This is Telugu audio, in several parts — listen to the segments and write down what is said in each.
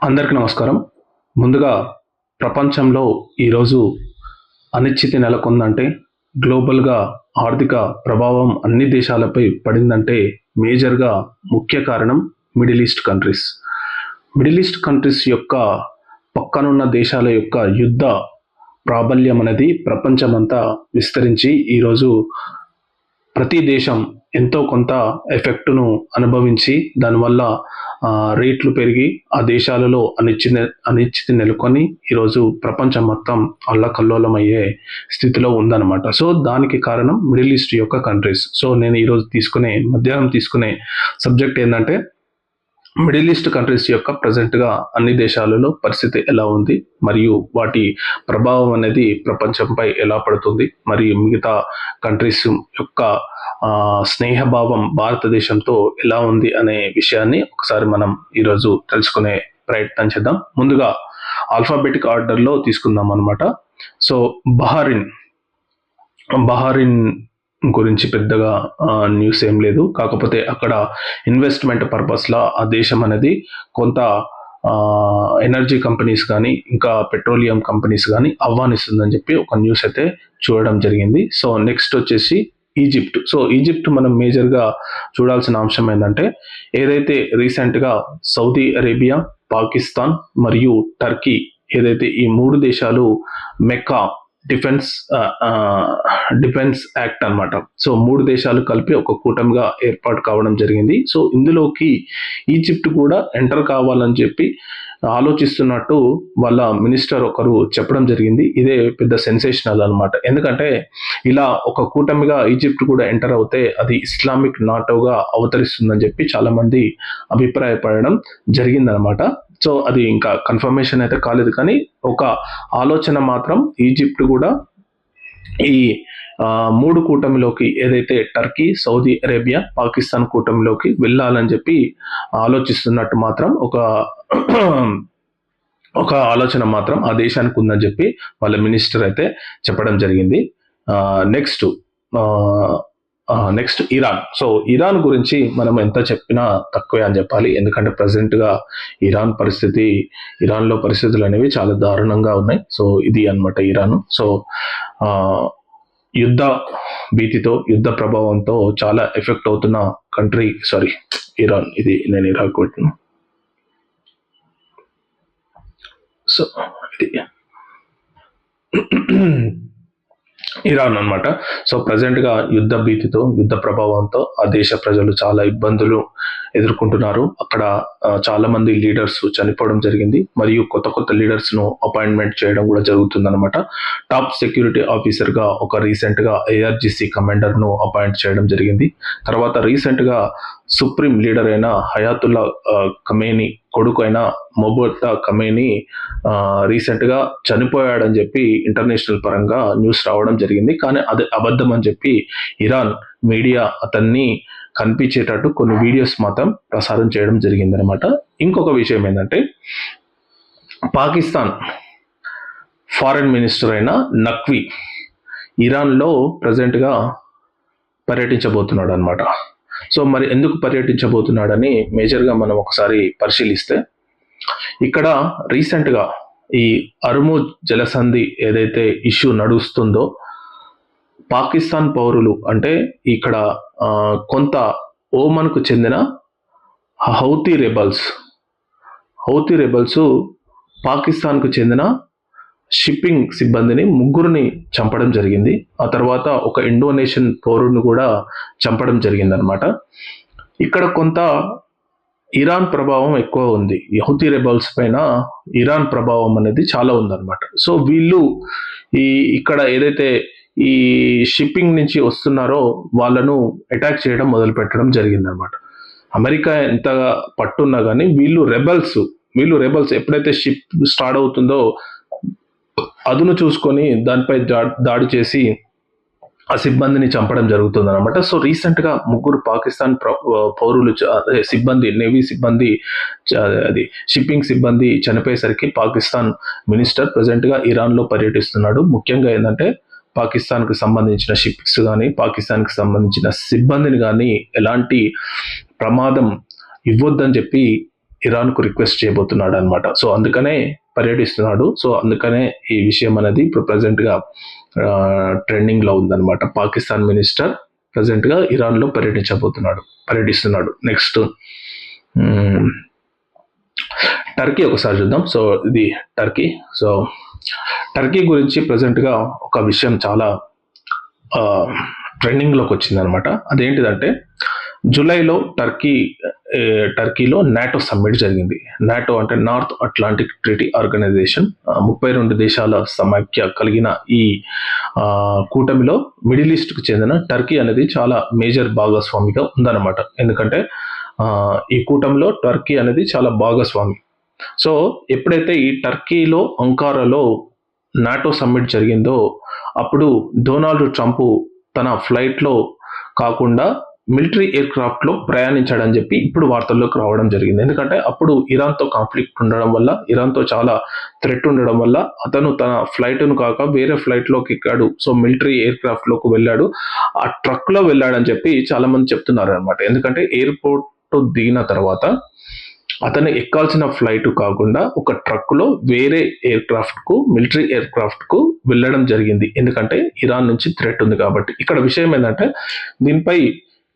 అందరికీ నమస్కారం. ముందుగా ప్రపంచంలో ఈరోజు అనిశ్చితి నెలకొందంటే, గ్లోబల్‌గా ఆర్థిక ప్రభావం అన్ని దేశాలపై పడిందంటే మేజర్‌గా ముఖ్య కారణం middle east countries. Middle east countries యొక్క పక్కనున్న దేశాల యొక్క యుద్ధ ప్రాబల్యం అనేది ప్రపంచమంతా విస్తరించి ఈరోజు ప్రతి దేశం ఎంతో కొంత ఎఫెక్ట్‌ను అనుభవించి దానివల్ల రేట్లు పెరిగి ఆ దేశాలలో అనిశ్చితి నెలకొని ఈరోజు ప్రపంచం మొత్తం అల్లకల్లోలమయ్యే స్థితిలో ఉందన్నమాట. సో దానికి కారణం మిడిల్ ఈస్ట్ యొక్క కంట్రీస్. సో నేను ఈరోజు మధ్యాహ్నం తీసుకునే సబ్జెక్ట్ ఏంటంటే మిడిల్ ఈస్ట్ కంట్రీస్ యొక్క ప్రజెంట్గా అన్ని దేశాలలో పరిస్థితి ఎలా ఉంది, మరియు వాటి ప్రభావం అనేది ప్రపంచంపై ఎలా పడుతుంది, మరియు మిగతా కంట్రీస్ యొక్క స్నేహభావం భారతదేశంతో ఎలా ఉంది అనే విషయాన్ని ఒకసారి మనం ఈరోజు తెలుసుకునే ప్రయత్నం చేద్దాం. ముందుగా ఆల్ఫాబెటిక్ ఆర్డర్లో తీసుకుందాం అనమాట. సో బహారిన్ గురించి పెద్దగా న్యూస్ ఏం లేదు. కాకపోతే అక్కడ ఇన్వెస్ట్మెంట్ పర్పస్లో ఆ దేశం అనేది కొంత ఎనర్జీ కంపెనీస్ కానీ ఇంకా పెట్రోలియం కంపెనీస్ కానీ ఆహ్వానిస్తుందని చెప్పి ఒక న్యూస్ అయితే చూడడం జరిగింది. సో నెక్స్ట్ వచ్చేసి ఈజిప్ట్. సో ఈజిప్ట్ మనం మేజర్గా చూడాల్సిన అంశం ఏంటంటే, ఏదైతే రీసెంట్గా సౌదీ అరేబియా, పాకిస్తాన్ మరియు టర్కీ ఏదైతే ఈ మూడు దేశాలు మెక్కా డిఫెన్స్ యాక్ట్ అన్నమాట. సో మూడు దేశాలు కలిపి ఒక కూటమిగా ఏర్పాటు కావడం జరిగింది. సో ఇందులోకి ఈజిప్ట్ కూడా ఎంటర్ కావాలని చెప్పి ఆలోచిస్తున్నట్టు వాళ్ళ మినిస్టర్ ఒకరు చెప్పడం జరిగింది. ఇదే పెద్ద సెన్సేషనల్ అనమాట. ఎందుకంటే ఇలా ఒక కూటమిగా ఈజిప్ట్ కూడా ఎంటర్ అవుతే అది ఇస్లామిక్ నాటోగా అవతరిస్తుందని చెప్పి చాలా మంది అభిప్రాయపడడం జరిగిందనమాట. సో అది ఇంకా కన్ఫర్మేషన్ అయితే కాలేదు, కానీ ఒక ఆలోచన మాత్రం ఈజిప్ట్ కూడా ఈ మూడు కూటమిలోకి ఏదైతే టర్కీ, సౌదీ అరేబియా, పాకిస్తాన్ కూటమిలోకి వెళ్ళాలని చెప్పి ఆలోచిస్తున్నట్టు మాత్రం ఒక ఆలోచన మాత్రం ఆ దేశానికి ఉందని చెప్పి వాళ్ళ మినిస్టర్ అయితే చెప్పడం జరిగింది. Next Iran. సో ఇరాన్ గురించి మనం ఎంత చెప్పినా తక్కువే అని చెప్పాలి. ఎందుకంటే ప్రజెంట్గా ఇరాన్లో పరిస్థితులు అనేవి చాలా దారుణంగా ఉన్నాయి. సో ఇది అన్నమాట ఇరాన్. సో యుద్ధ భీతితో, యుద్ధ ప్రభావంతో చాలా ఎఫెక్ట్ అవుతున్న కంట్రీ ఇరాన్. ఇది నేను ఇరాక్ పెట్టిన. సో ఇది ఇరాన్ అన్నమాట. సో ప్రజెంట్గా యుద్ధ భీతితో, యుద్ధ ప్రభావంతో ఆ దేశ ప్రజలు చాలా ఇబ్బందులు ఎదుర్కొంటున్నారు. అక్కడ చాలా మంది లీడర్స్ చనిపోవడం జరిగింది, మరియు కొత్త లీడర్స్ను అపాయింట్మెంట్ చేయడం కూడా జరుగుతుంది అనమాట. టాప్ సెక్యూరిటీ ఆఫీసర్గా ఒక రీసెంట్గా ARGC కమాండర్ను అపాయింట్ చేయడం జరిగింది. తర్వాత రీసెంట్గా సుప్రీం లీడర్ అయిన హయాతుల్లా ఖమేనీ కొడుకు అయిన మొబోటా ఖమేనీ రీసెంట్గా చనిపోయాడని చెప్పి ఇంటర్నేషనల్ పరంగా న్యూస్ రావడం జరిగింది. కానీ అది అబద్ధం అని చెప్పి ఇరాన్ మీడియా అతన్ని కనిపించేటట్టు కొన్ని వీడియోస్ మాత్రం ప్రసారం చేయడం జరిగింది అనమాట. ఇంకొక విషయం ఏంటంటే, పాకిస్తాన్ ఫారెన్ మినిస్టర్ అయిన నఖ్వీ ఇరాన్లో ప్రజెంట్గా పర్యటించబోతున్నాడు అనమాట. సో మరి ఎందుకు పర్యటించబోతున్నాడని మేజర్గా మనం ఒకసారి పరిశీలిస్తే, ఇక్కడ రీసెంట్గా ఈ అర్ముజ్ జలసంధి ఏదైతే ఇష్యూ నడుస్తుందో, పాకిస్తాన్ పౌరులు అంటే ఇక్కడ కొంత ఓమన్కు చెందిన హౌతీ రెబల్స్ పాకిస్తాన్కు చెందిన షిప్పింగ్ సిబ్బందిని ముగ్గురిని చంపడం జరిగింది. ఆ తర్వాత ఒక ఇండోనేషియన్ పౌరుడిని కూడా చంపడం జరిగింది అనమాట. ఇక్కడ కొంత ఇరాన్ ప్రభావం ఎక్కువ ఉంది. హౌతీ రెబల్స్ పైన ఇరాన్ ప్రభావం అనేది చాలా ఉందన్నమాట. సో వీళ్ళు ఇక్కడ ఏదైతే ఈ షిప్పింగ్ నుంచి వస్తున్నారో వాళ్ళను అటాక్ చేయడం మొదలు పెట్టడం జరిగింది అనమాట. అమెరికా ఎంతగా పట్టున్నా కానీ వీళ్ళు రెబల్స్ ఎప్పుడైతే షిప్ స్టార్ట్ అవుతుందో అదును చూసుకొని దానిపై దాడి చేసి ఆ సిబ్బందిని చంపడం జరుగుతుంది అనమాట. సో రీసెంట్గా ముగ్గురు పాకిస్తాన్ పౌరులు సిబ్బంది, నేవీ సిబ్బంది, అది షిప్పింగ్ సిబ్బంది చనిపోయేసరికి పాకిస్తాన్ మినిస్టర్ ప్రజెంట్గా ఇరాన్లో పర్యటిస్తున్నాడు. ముఖ్యంగా ఏంటంటే పాకిస్తాన్కి సంబంధించిన షిప్స్ కానీ, పాకిస్తాన్కి సంబంధించిన సిబ్బందిని కానీ ఎలాంటి ప్రమాదం ఇవ్వొద్దని చెప్పి ఇరాన్కు రిక్వెస్ట్ చేయబోతున్నాడు అనమాట. సో అందుకనే పర్యటిస్తున్నాడు. సో అందుకనే ఈ విషయం అనేది ఇప్పుడు ప్రజెంట్గా ట్రెండింగ్లో ఉందన్నమాట. పాకిస్తాన్ మినిస్టర్ ప్రజెంట్గా ఇరాన్లో పర్యటిస్తున్నాడు. నెక్స్ట్ టర్కీ ఒకసారి చూద్దాం. సో ఇది టర్కీ గురించి ప్రజెంట్గా ఒక విషయం చాలా ట్రెండింగ్లోకి వచ్చింది అనమాట. అదేంటిదంటే జూలైలో టర్కీలో నాటో సమ్మిట్ జరిగింది. నాటో అంటే నార్త్ అట్లాంటిక్ ట్రీటీ ఆర్గనైజేషన్. 32 దేశాల సమాఖ్య కలిగిన ఈ కూటమిలో మిడిల్ ఈస్ట్కు చెందిన టర్కీ అనేది చాలా మేజర్ భాగస్వామిగా ఉందన్నమాట. ఎందుకంటే ఈ కూటమిలో టర్కీ అనేది చాలా భాగస్వామి. సో ఎప్పుడైతే ఈ టర్కీలో అంకారాలో నాటో సమ్మిట్ జరిగిందో అప్పుడు డొనాల్డ్ ట్రంప్ తన ఫ్లైట్లో కాకుండా మిలిటరీ ఎయిర్ క్రాఫ్ట్లో ప్రయాణించాడని చెప్పి ఇప్పుడు వార్తల్లోకి రావడం జరిగింది. ఎందుకంటే అప్పుడు ఇరాన్తో కాన్ఫ్లిక్ట్ ఉండడం వల్ల, ఇరాన్తో చాలా థ్రెట్ ఉండడం వల్ల అతను తన ఫ్లైట్ను కాక వేరే ఫ్లైట్లోకి ఎక్కాడు. సో మిలిటరీ ఎయిర్ క్రాఫ్ట్లోకి వెళ్ళాడు. ఆ ట్రక్లో వెళ్ళాడని చెప్పి చాలా మంది చెప్తున్నారు అనమాట. ఎందుకంటే ఎయిర్పోర్ట్ దిగిన తర్వాత అతను ఎక్కాల్సిన ఫ్లైట్ కాకుండా ఒక ట్రక్లో వేరే మిలిటరీ ఎయిర్ క్రాఫ్ట్కు వెళ్ళడం జరిగింది. ఎందుకంటే ఇరాన్ నుంచి థ్రెట్ ఉంది కాబట్టి. ఇక్కడ విషయం ఏంటంటే దీనిపై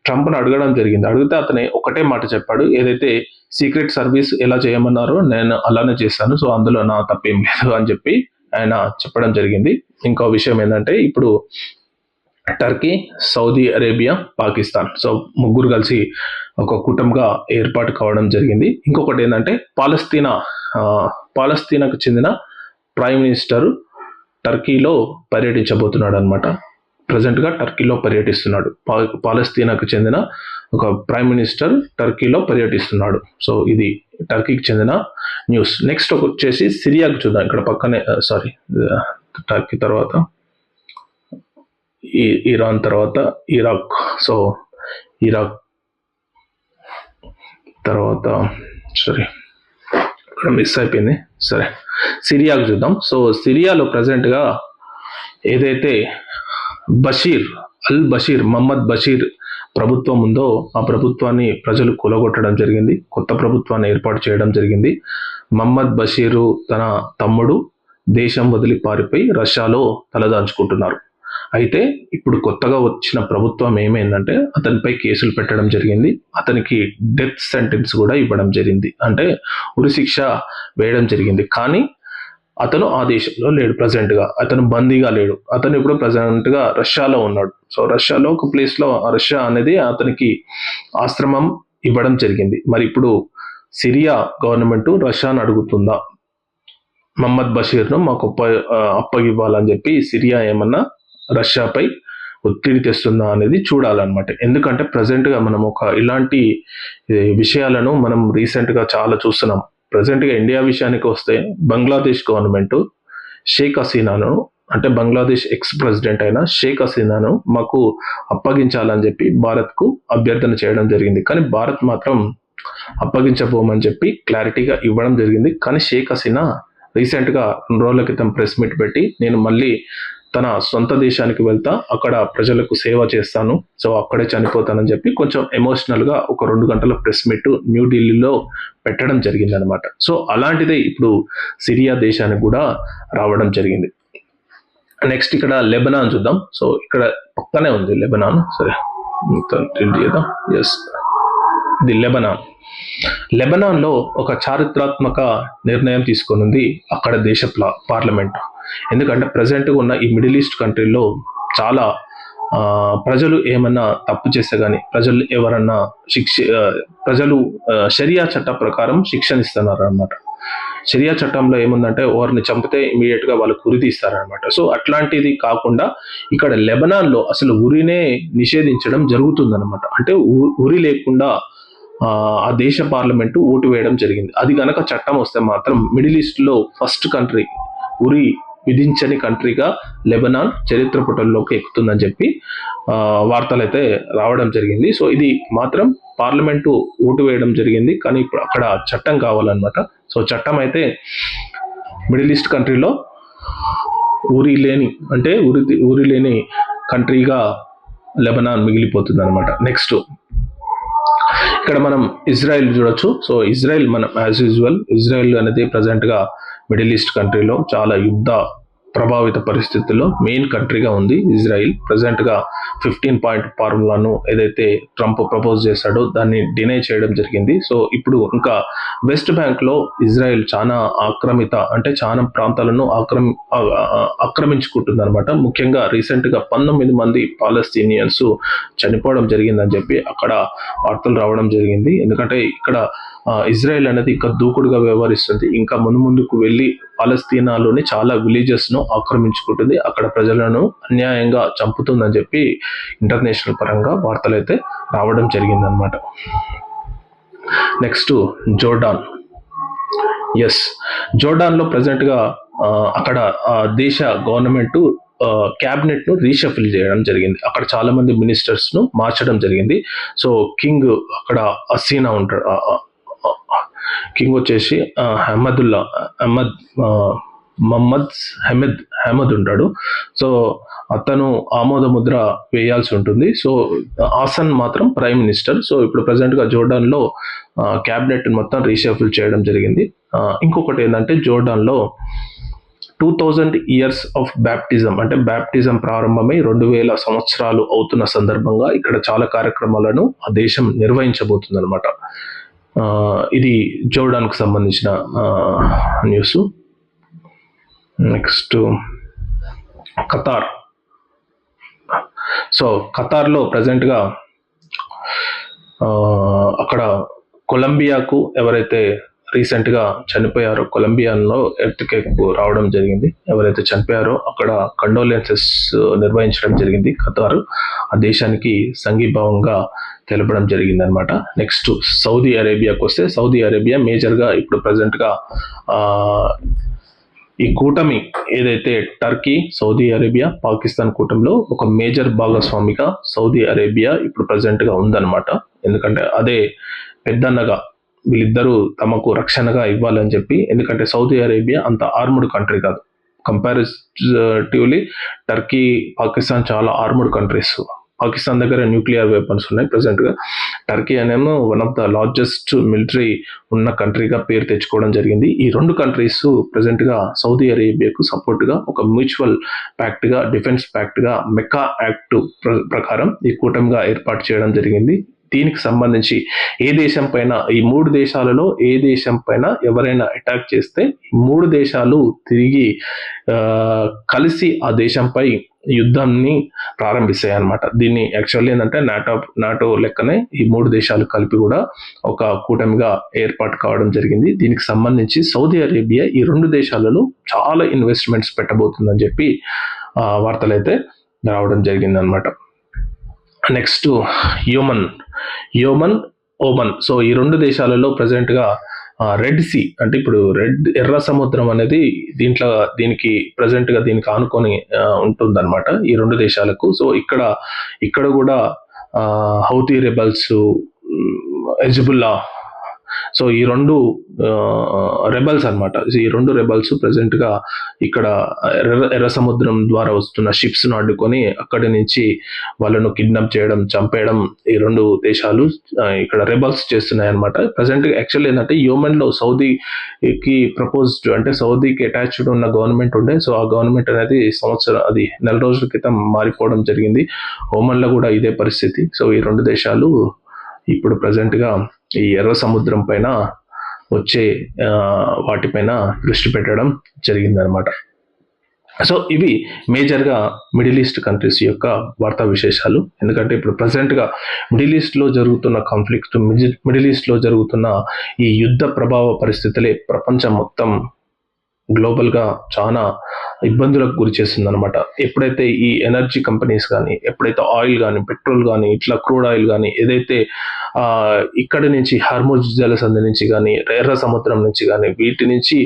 ట్రంప్ను అడగడం జరిగింది. అడిగితే అతను ఒకటే మాట చెప్పాడు, ఏదైతే సీక్రెట్ సర్వీస్ ఎలా చేయమన్నారో నేను అలానే చేశాను, సో అందులో నా తప్పేం లేదు అని చెప్పి ఆయన చెప్పడం జరిగింది. ఇంకో విషయం ఏంటంటే ఇప్పుడు Turkey, Saudi Arabia, Pakistan, so ముగ్గురు కలిసి ఒక కూటమిగా ఏర్పాటు కావడం జరిగింది. ఇంకొకటి ఏంటంటే పాలస్తీనాకు చెందిన ప్రైమ్ మినిస్టర్ టర్కీలో పర్యటించబోతున్నాడు అనమాట. ప్రజెంట్గా టర్కీలో పర్యటిస్తున్నాడు. పాలస్తీనాకు చెందిన ఒక ప్రైమ్ మినిస్టర్ టర్కీలో పర్యటిస్తున్నాడు. సో ఇది టర్కీకి చెందిన న్యూస్. నెక్స్ట్ వచ్చేసి సిరియాకు చూద్దాం. ఇక్కడ పక్కనే టర్కీ తర్వాత ఇరాన్ తర్వాత ఇరాక్. సో ఇరాక్ తర్వాత ఇక్కడ మిస్ అయిపోయింది. సరే, సిరియాకు చూద్దాం. సో సిరియాలో ప్రజెంట్గా ఏదైతే మహమ్మద్ బషీర్ ప్రభుత్వం ఉందో ఆ ప్రభుత్వాన్ని ప్రజలు కూలగొట్టడం జరిగింది. కొత్త ప్రభుత్వాన్ని ఏర్పాటు చేయడం జరిగింది. మహమ్మద్ బషీరు తన తమ్ముడు దేశం వదిలి పారిపోయి రష్యాలో తలదాంచుకుంటున్నారు. అయితే ఇప్పుడు కొత్తగా వచ్చిన ప్రభుత్వం ఏమైందంటే అతనిపై కేసులు పెట్టడం జరిగింది. అతనికి డెత్ సెంటెన్స్ కూడా ఇవ్వడం జరిగింది, అంటే ఉరిశిక్ష వేయడం జరిగింది. కానీ అతను ఆ దేశంలో లేడు. ప్రజెంట్గా అతను బందీగా లేడు. అతను ఇప్పుడు ప్రజెంట్గా రష్యాలో ఉన్నాడు. సో రష్యాలో ఒక ప్లేస్లో రష్యా అనేది అతనికి ఆశ్రమం ఇవ్వడం జరిగింది. మరి ఇప్పుడు సిరియా గవర్నమెంట్ రష్యాను అడుగుతుందా మహమ్మద్ బషీర్ను మాకు అప్పగివ్వాలని చెప్పి సిరియా ఏమన్నా రష్యాపై ఒత్తిడి తెస్తుందా అనేది చూడాలన్నమాట. ఎందుకంటే ప్రజెంట్గా మనం ఇలాంటి విషయాలను మనం రీసెంట్గా చాలా చూస్తున్నాం. ప్రజెంట్గా ఇండియా విషయానికి వస్తే బంగ్లాదేశ్ గవర్నమెంట్ షేక్ హసీనాను, అంటే బంగ్లాదేశ్ ఎక్స్ ప్రెసిడెంట్ అయిన షేక్ హసీనాను మాకు అప్పగించాలని చెప్పి భారత్కు అభ్యర్థన చేయడం జరిగింది. కానీ భారత్ మాత్రం అప్పగించబోమని చెప్పి క్లారిటీగా ఇవ్వడం జరిగింది. కానీ షేక్ హసీనా రీసెంట్గా 2 రోజుల క్రితం ప్రెస్ మీట్ పెట్టి నేను మళ్ళీ తన సొంత దేశానికి వెళ్తా, అక్కడ ప్రజలకు సేవ చేస్తాను, సో అక్కడే చనిపోతానని చెప్పి కొంచెం ఎమోషనల్గా ఒక 2 గంటల ప్రెస్ మీట్ న్యూఢిల్లీలో పెట్టడం జరిగింది అనమాట. సో అలాంటిదే ఇప్పుడు సిరియా దేశానికి కూడా రావడం జరిగింది. నెక్స్ట్ ఇక్కడ లెబనాన్ చూద్దాం. సో ఇక్కడ పక్కనే ఉంది లెబనాన్. సరే చేద్దాం. ఎస్, ఇది లెబనాన్లో ఒక చారిత్రాత్మక నిర్ణయం తీసుకున్నది అక్కడ దేశ పార్లమెంట్. ఎందుకంటే ప్రజెంట్గా ఉన్న ఈ మిడిల్ ఈస్ట్ కంట్రీలో చాలా ప్రజలు ఏమన్నా తప్పు చేస్తే కానీ ప్రజలు షరియా చట్ట ప్రకారం శిక్షణ ఇస్తున్నారు అనమాట. షరియా చట్టంలో ఏముందంటే ఎవరిని చంపితే ఇమీడియట్గా వాళ్ళకు ఉరి తీస్తారనమాట. సో అట్లాంటిది కాకుండా ఇక్కడ లెబనాన్లో అసలు ఉరినే నిషేధించడం జరుగుతుందన్నమాట. అంటే ఉరి లేకుండా ఆ దేశ పార్లమెంటు ఓటు వేయడం జరిగింది. అది గనక చట్టం వస్తే మాత్రం మిడిల్ ఈస్ట్లో ఫస్ట్ కంట్రీ, ఉరి విధించని కంట్రీగా లెబనాన్ చరిత్ర పుటల్లోకి ఎక్కుతుందని చెప్పి వార్తలు అయితే రావడం జరిగింది. సో ఇది మాత్రం పార్లమెంటు ఓటు వేయడం జరిగింది, కానీ ఇప్పుడు అక్కడ చట్టం కావాలన్నమాట. సో చట్టం అయితే మిడిల్ ఈస్ట్ కంట్రీలో ఉరి లేని కంట్రీగా లెబనాన్ మిగిలిపోతుంది అనమాట. నెక్స్ట్ ఇక్కడ మనం ఇజ్రాయెల్ చూడొచ్చు. సో ఇజ్రాయెల్ మనం యాజ్ యూజువల్ ఇజ్రాయెల్ అనేది ప్రజెంట్గా మిడిల్ ఈస్ట్ కంట్రీలో చాలా యుద్ధ ప్రభావిత పరిస్థితుల్లో మెయిన్ కంట్రీగా ఉంది ఇజ్రాయిల్. ప్రజెంట్గా 15-point ఫార్ములాను ఏదైతే ట్రంప్ ప్రపోజ్ చేశాడో దాన్ని డినై చేయడం జరిగింది. సో ఇప్పుడు ఇంకా వెస్ట్ బ్యాంక్లో ఇజ్రాయెల్ చాలా చాలా ప్రాంతాలను ఆక్రమించుకుంటుంది అనమాట. ముఖ్యంగా రీసెంట్గా 19 మంది పాలస్తీనియన్స్ చనిపోవడం జరిగిందని చెప్పి అక్కడ వార్తలు రావడం జరిగింది. ఎందుకంటే ఇక్కడ ఇజ్రాయెల్ అనేది ఇంకా దూకుడుగా వ్యవహరిస్తుంది. ఇంకా ముందుకు వెళ్ళి పాలస్తీనాలోని చాలా విలేజెస్ను ఆక్రమించుకుంటుంది, అక్కడ ప్రజలను అన్యాయంగా చంపుతుందని చెప్పి ఇంటర్నేషనల్ పరంగా వార్తలు అయితే రావడం జరిగిందనమాట. Next Jordan. జోర్డాన్లో ప్రజెంట్గా అక్కడ దేశ గవర్నమెంట్ క్యాబినెట్ ను రీషఫిల్ చేయడం జరిగింది. అక్కడ చాలా మంది మినిస్టర్స్ ను మార్చడం జరిగింది. సో కింగ్ అక్కడ హసీనా ఉంటాడు, కింగ్ వచ్చేసి హమద్ ఉంటాడు. సో అతను ఆమోద ముద్ర వేయాల్సి ఉంటుంది. సో హాసన్ మాత్రం ప్రైమ్ మినిస్టర్. సో ఇప్పుడు ప్రజెంట్గా జోర్డాన్లో క్యాబినెట్ మొత్తం రీషఫిల్ చేయడం జరిగింది. ఇంకొకటి ఏంటంటే జోర్డాన్లో 2000 years ఆఫ్ బ్యాప్టిజం, అంటే బ్యాప్టిజం ప్రారంభమై 2000 సంవత్సరాలు అవుతున్న సందర్భంగా ఇక్కడ చాలా కార్యక్రమాలను ఆ దేశం నిర్వహించబోతుంది అనమాట. ఇది జోర్డాన్కు సంబంధించిన న్యూస్. Next Qatar. సో ఖతార్లో ప్రజెంట్గా అక్కడ కొలంబియాకు ఎవరైతే రీసెంట్గా చనిపోయారో, కొలంబియాలో ఎర్త్క్వేక్ రావడం జరిగింది. ఎవరైతే చనిపోయారో అక్కడ కండోలెన్సెస్ నిర్వహించడం జరిగింది. ఖతార్ ఆ దేశానికి సంఘీభావంగా తెలపడం జరిగింది అనమాట. నెక్స్ట్ సౌదీ అరేబియాకి వస్తే, సౌదీ అరేబియా మేజర్గా ఇప్పుడు ప్రజెంట్గా ఈ కూటమి ఏదైతే టర్కీ, సౌదీ అరేబియా, పాకిస్తాన్ కూటమిలో ఒక మేజర్ భాగస్వామిగా సౌదీ అరేబియా ఇప్పుడు ప్రజెంట్గా ఉందన్నమాట. ఎందుకంటే అదే పెద్దన్నగా వీళ్ళిద్దరూ తమకు రక్షణగా ఇవ్వాలని చెప్పి. ఎందుకంటే సౌదీ అరేబియా అంత ఆర్మ్డ్ కంట్రీ కాదు, కంపారిటివ్లీ టర్కీ, పాకిస్తాన్ చాలా ఆర్మ్డ్ కంట్రీస్. పాకిస్తాన్ దగ్గర న్యూక్లియర్ వెపన్స్ ఉన్నాయి ప్రజెంట్గా. టర్కీ అనేమో one of the largest military ఉన్న కంట్రీగా పేరు తెచ్చుకోవడం జరిగింది. ఈ రెండు కంట్రీస్ ప్రజెంట్గా సౌదీ అరేబియాకు సపోర్ట్గా ఒక మ్యూచువల్ ప్యాక్ట్గా, డిఫెన్స్ ప్యాక్ట్గా మెక్కా యాక్ట్ ప్రకారం ఈ కూటమిగా ఏర్పాటు చేయడం జరిగింది. దీనికి సంబంధించి ఏ దేశం పైన, ఈ 3 దేశాలలో ఏ దేశం పైన ఎవరైనా అటాక్ చేస్తే 3 దేశాలు తిరిగి కలిసి ఆ దేశంపై యుద్ధాన్ని ప్రారంభిస్తాయి అన్నమాట. దీన్ని యాక్చువల్లీ ఏంటంటే నాటో లెక్కనే ఈ 3 దేశాలు కలిపి కూడా ఒక కూటమిగా ఏర్పాటు కావడం జరిగింది. దీనికి సంబంధించి సౌదీ అరేబియా ఈ 2 దేశాలలో చాలా ఇన్వెస్ట్మెంట్స్ పెట్టబోతుందని చెప్పి వార్తలు అయితే రావడం జరిగింది అనమాట. నెక్స్ట్ ఓమన్. సో ఈ 2 దేశాలలో ప్రజెంట్గా రెడ్ సీ, అంటే ఇప్పుడు ఎర్ర సముద్రం అనేది దీనికి ప్రజెంట్గా దీనికి ఆనుకొని ఉంటుందన్నమాట ఈ 2 దేశాలకు. సో ఇక్కడ కూడా హౌతీ రెబల్స్, హెజ్బుల్లా, సో ఈ 2 రెబల్స్ అనమాట. ఈ 2 రెబల్స్ ప్రజెంట్గా ఇక్కడ ఎర్ర సముద్రం ద్వారా వస్తున్న షిప్స్ను అడ్డుకొని అక్కడి నుంచి వాళ్ళను కిడ్నాప్ చేయడం, చంపేయడం ఈ 2 దేశాలు ఇక్కడ రెబల్స్ చేస్తున్నాయి అనమాట. ప్రజెంట్గా యాక్చువల్లీ ఏంటంటే యోమన్లో సౌదీకి ప్రపోజ్డ్, అంటే సౌదీకి అటాచ్డ్ ఉన్న గవర్నమెంట్ ఉండే. సో ఆ గవర్నమెంట్ అనేది అది 4 రోజుల క్రితం మారిపోవడం జరిగింది. ఓమన్లో కూడా ఇదే పరిస్థితి. సో ఈ 2 దేశాలు ఇప్పుడు ప్రజెంట్గా ఈ ఎర్ర సముద్రం పైన వచ్చే వాటిపైన దృష్టి పెట్టడం జరిగిందనమాట. సో ఇవి మేజర్గా మిడిల్ ఈస్ట్ కంట్రీస్ యొక్క వార్తా విశేషాలు. ఎందుకంటే ఇప్పుడు ప్రజెంట్గా మిడిల్ ఈస్ట్లో జరుగుతున్న కాన్ఫ్లిక్ట్, మిడిల్ ఈస్ట్లో జరుగుతున్న ఈ యుద్ధ ప్రభావ పరిస్థితులే ప్రపంచం మొత్తం గ్లోబల్గా చాలా ఇబ్బందులకు గురి చేస్తుంది అనమాట. ఎప్పుడైతే ఈ ఎనర్జీ కంపెనీస్ కానీ, ఎప్పుడైతే ఆయిల్ కానీ, పెట్రోల్ కానీ, ఇట్లా క్రూడ్ ఆయిల్ కానీ ఏదైతే ఇక్కడి నుంచి హార్ముజ్ జలసంధి నుంచి కానీ, ఎర్ర సముద్రం నుంచి కానీ వీటి నుంచి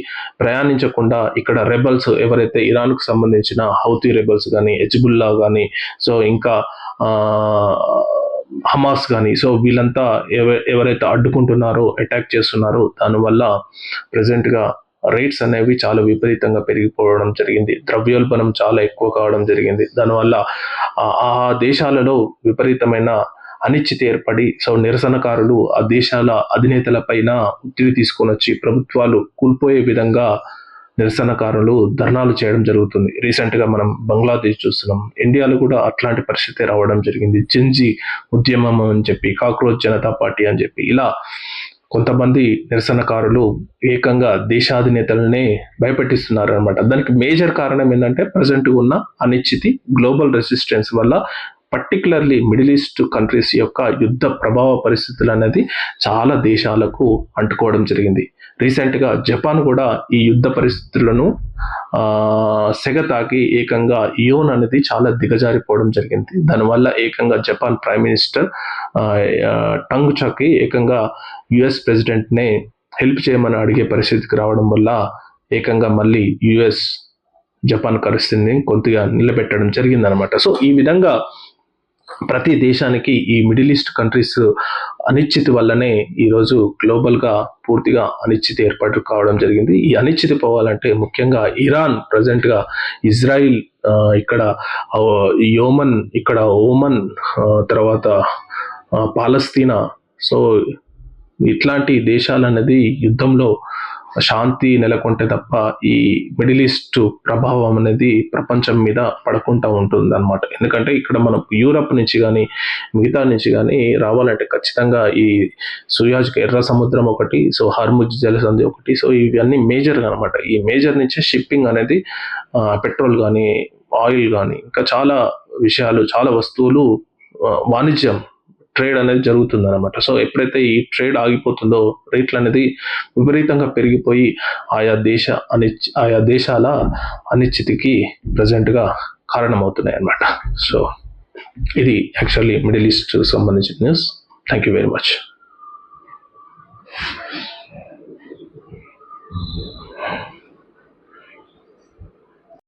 ప్రయాణించకుండా ఇక్కడ రెబల్స్ ఎవరైతే ఇరాన్కు సంబంధించిన హౌతీ రెబల్స్ కానీ, హెజ్బుల్లా కానీ, సో ఇంకా హమాస్ కానీ, సో వీళ్ళంతా ఎవరైతే అడ్డుకుంటున్నారో, అటాక్ చేస్తున్నారో దానివల్ల ప్రజెంట్గా రేట్స్ అనేవి చాలా విపరీతంగా పెరిగిపోవడం జరిగింది. ద్రవ్యోల్బణం చాలా ఎక్కువ కావడం జరిగింది. దానివల్ల ఆ దేశాలలో విపరీతమైన అనిశ్చితి ఏర్పడి నిరసనకారులు ఆ దేశాల అధినేతల పైన ఒత్తిడి తీసుకొని వచ్చి ప్రభుత్వాలు కూలిపోయే విధంగా నిరసనకారులు ధర్నాలు చేయడం జరుగుతుంది. రీసెంట్గా మనం బంగ్లాదేశ్ చూస్తున్నాం. ఇండియాలో కూడా అట్లాంటి పరిస్థితి రావడం జరిగింది. జింజీ ఉద్యమం అని చెప్పి, కాక్రోచ్ జనతా పార్టీ అని చెప్పి, ఇలా కొంతమంది నిరసనకారులు ఏకంగా దేశాధినేతలనే భయపెట్టిస్తున్నారు అనమాట. దానికి మేజర్ కారణం ఏంటంటే ప్రజెంట్ ఉన్న అనిశ్చితి, గ్లోబల్ రెసిస్టెన్స్ వల్ల, పర్టికులర్లీ మిడిల్ ఈస్ట్ కంట్రీస్ యొక్క యుద్ధ ప్రభావ పరిస్థితులు అనేది చాలా దేశాలకు అంటుకోవడం జరిగింది. రీసెంట్గా జపాన్ కూడా ఈ యుద్ధ పరిస్థితులను సెగతాకి ఏకంగా యోన్ అనేది చాలా దిగజారిపోవడం జరిగింది. దానివల్ల ఏకంగా జపాన్ ప్రైమ్ మినిస్టర్ టంగ్ చాకి ఏకంగా యుఎస్ ప్రెసిడెంట్నే హెల్ప్ చేయమని అడిగే పరిస్థితికి రావడం వల్ల ఏకంగా మళ్ళీ యుఎస్ జపాన్ పరిస్థితిని కొద్దిగా నిలబెట్టడం జరిగిందనమాట. ఈ విధంగా ప్రతి దేశానికి ఈ మిడిల్ ఈస్ట్ కంట్రీస్ అనిశ్చితి వల్లనే ఈరోజు గ్లోబల్గా పూర్తిగా అనిశ్చితి ఏర్పాటు కావడం జరిగింది. ఈ అనిశ్చితి పోవాలంటే ముఖ్యంగా ఇరాన్ ప్రజెంట్గా, ఇజ్రాయిల్, ఇక్కడ యోమన్, ఇక్కడ ఓమన్, తర్వాత పాలస్తీనా, ఇట్లాంటి దేశాలు అనేది యుద్ధంలో శాంతి నెలకొంటే తప్ప ఈ మిడిల్ ఈస్ట్ ప్రభావం అనేది ప్రపంచం మీద పడకుండా ఉంటుంది అనమాట. ఎందుకంటే ఇక్కడ మనం యూరప్ నుంచి కానీ మిగతా నుంచి కానీ రావాలంటే ఖచ్చితంగా ఈ సుయాజ్కి ఎర్ర సముద్రం ఒకటి, హర్ముజ్ జలసంధి ఒకటి, ఇవన్నీ మేజర్గా అనమాట. ఈ మేజర్ నుంచే షిప్పింగ్ అనేది పెట్రోల్ కానీ, ఆయిల్ కానీ, ఇంకా చాలా విషయాలు, చాలా వస్తువులు, వాణిజ్యం, ట్రేడ్ అనేది జరుగుతుంది అనమాట. ఎప్పుడైతే ఈ ట్రేడ్ ఆగిపోతుందో రేట్లు అనేది విపరీతంగా పెరిగిపోయి ఆయా దేశాల అనిశ్చితికి ప్రజెంట్గా కారణమవుతున్నాయి అన్నమాట. ఇది యాక్చువల్లీ మిడిల్ ఈస్ట్ సంబంధించిన news. Thank you very much.